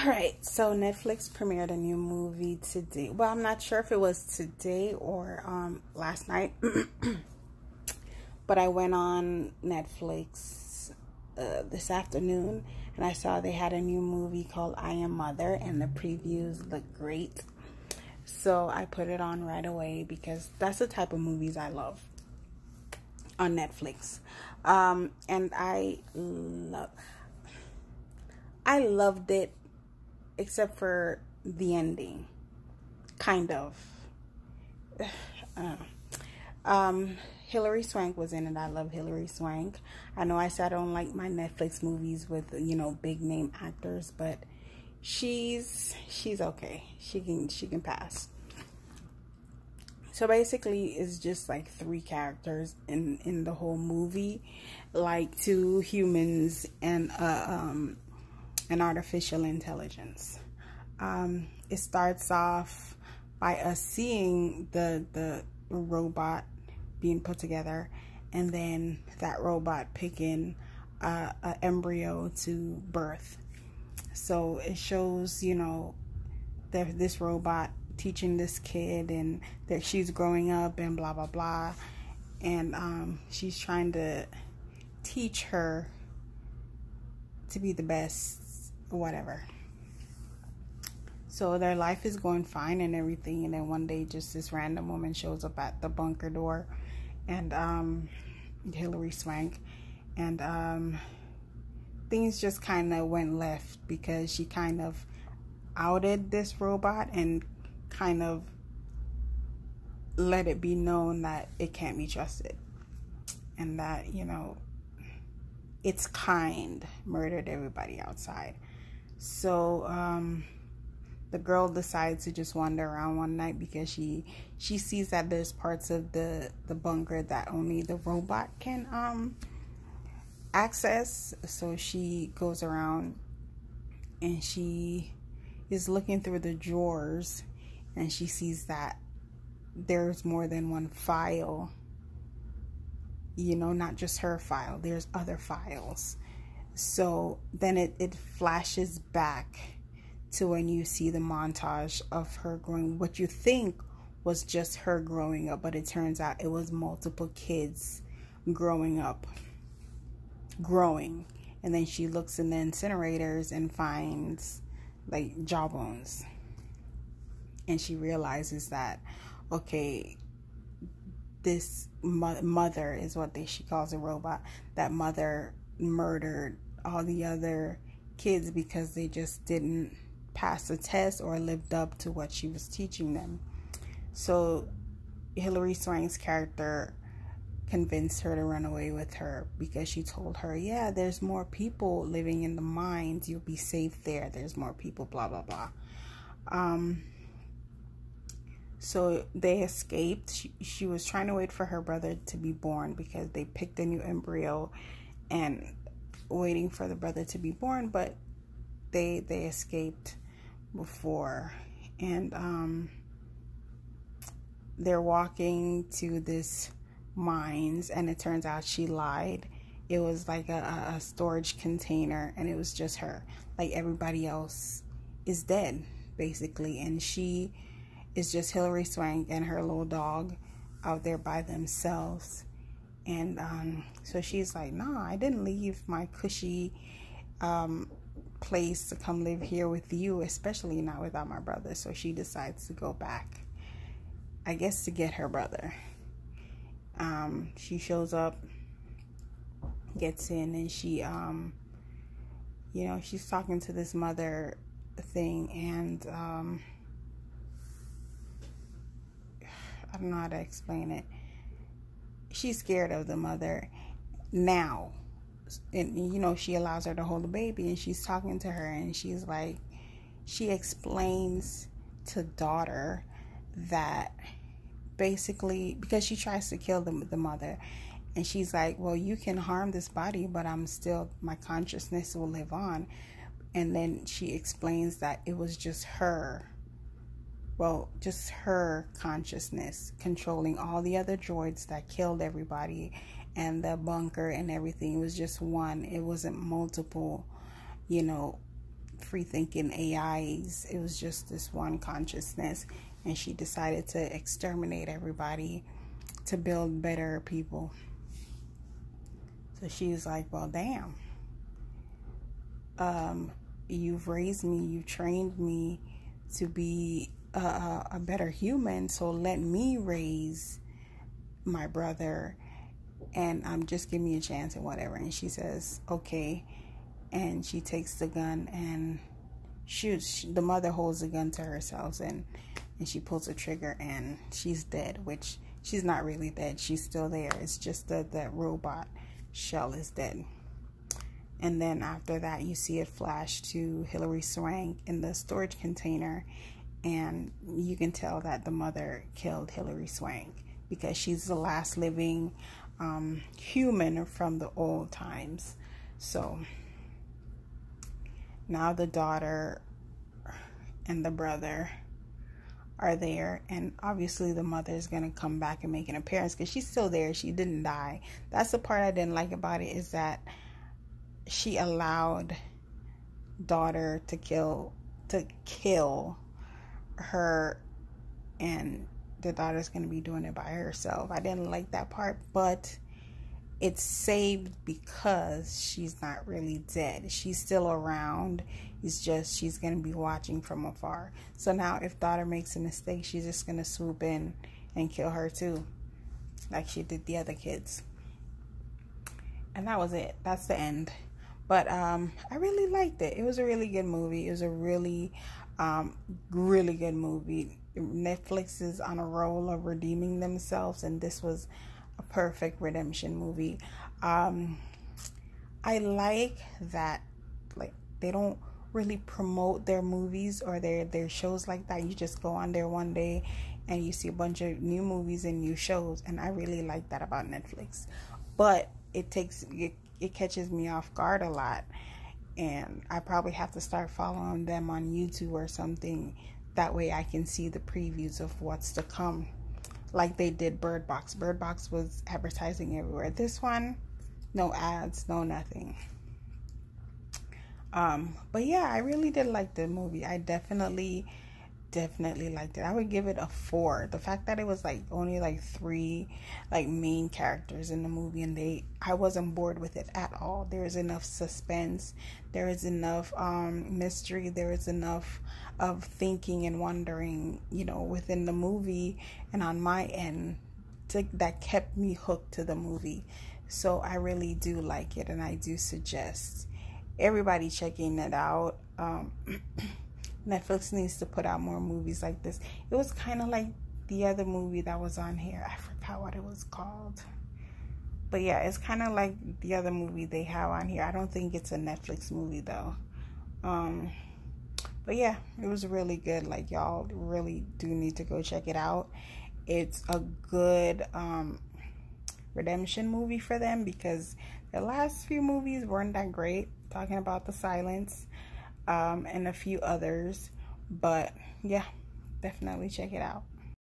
All right, so Netflix premiered a new movie today. Well, I'm not sure if it was today or last night, but I went on Netflix this afternoon and I saw they had a new movie called I Am Mother, and the previews look great. So I put it on right away because that's the type of movies I love on Netflix. And I loved it, except for the ending, kind of. Hilary Swank was in it. I love Hilary Swank. I know I said I don't like my Netflix movies with, big name actors, but she's okay. She can pass. So basically, it's just like three characters in the whole movie, like two humans and an artificial intelligence. It starts off by us seeing the robot being put together, and then that robot picking a embryo to birth. So it shows, this robot teaching this kid, and that she's growing up and blah blah blah, and she's trying to teach her to be the best, whatever. So their life is going fine and everything, and then one day just this random woman shows up at the bunker door, and Hilary Swank, and things just kind of went left because she kind of outed this robot and kind of let it be known that it can't be trusted, and that its kind murdered everybody outside. So the girl decides to just wander around one night because she sees that there's parts of the bunker that only the robot can access. So she goes around and she is looking through the drawers, and she sees that there's more than one file, not just her file, there's other files. So then it flashes back to when you see the montage of her growing, what you think was just her growing up, but it turns out it was multiple kids growing, and then she looks in the incinerators and finds like jawbones, and she realizes that, okay, this mother is what she calls a robot. That mother murdered all the other kids because they just didn't pass the test or lived up to what she was teaching them. So Hilary Swank's character convinced her to run away with her because she told her, yeah, there's more people living in the mines, you'll be safe there, there's more people, blah blah blah. So they escaped. She was trying to wait for her brother to be born because they picked a new embryo and waiting for the brother to be born, but they escaped before. And they're walking to this mines, and it turns out she lied. It was like a storage container, and it was just her. Like everybody else is dead basically, and she is just Hilary Swank and her little dog out there by themselves. And so she's like, no, I didn't leave my cushy place to come live here with you, especially not without my brother. So she decides to go back, I guess, to get her brother. She shows up, gets in, and she she's talking to this mother thing, and I don't know how to explain it. She's scared of the mother now. And, she allows her to hold the baby, and she's talking to her, and she's like, she explains to daughter that basically, because she tries to kill the mother, and she's like, well, you can harm this body, but my consciousness will live on. And then she explains that it was just her consciousness controlling all the other droids that killed everybody, and the bunker and everything. It was just one. It wasn't multiple, free thinking AIs. It was just this one consciousness, and she decided to exterminate everybody to build better people. So she was like, well, damn. You've raised me, you trained me to be a better human, so let me raise my brother, and just give me a chance and whatever. And she says, okay. And she takes the gun and shoots. The mother holds the gun to herself, and she pulls the trigger, and she's dead, which she's not really dead. She's still there. It's just that robot shell is dead. And then after that, you see it flash to Hilary Swank in the storage container, and you can tell that the mother killed Hilary Swank because she's the last living human from the old times. So now the daughter and the brother are there, and obviously the mother is going to come back and make an appearance because she's still there. She didn't die. That's the part I didn't like about it, is that she allowed daughter to kill her, and the daughter's going to be doing it by herself. I didn't like that part, but it's saved because she's not really dead. She's still around. It's just she's going to be watching from afar. So now if daughter makes a mistake, she's just going to swoop in and kill her too, like she did the other kids. And that was it. That's the end. But I really liked it. It was a really good movie. It was a really, really good movie. Netflix is on a roll of redeeming themselves, and this was a perfect redemption movie. I like that, like, they don't really promote their movies or their shows like that. You just go on there one day and you see a bunch of new movies and new shows, and I really like that about Netflix. But it catches me off guard a lot, and I probably have to start following them on YouTube or something. That way I can see the previews of what's to come, like they did Bird Box. Bird Box was advertising everywhere. This one, no ads, no nothing. But yeah, I really did like the movie. I definitely liked it. I would give it a 4. The fact that it was like only like 3 like main characters in the movie, and I wasn't bored with it at all. There is enough suspense, there is enough mystery, there is enough of thinking and wondering, within the movie and on my end, that kept me hooked to the movie. So I really do like it, and I do suggest everybody checking it out. Netflix needs to put out more movies like this. It was kind of like the other movie that was on here. I forgot what it was called. But yeah, it's kind of like the other movie they have on here. I don't think it's a Netflix movie though. But yeah, it was really good. Like, y'all really do need to go check it out. It's a good redemption movie for them, because the last few movies weren't that great. Talking about The Silence, and a few others. But yeah, definitely check it out.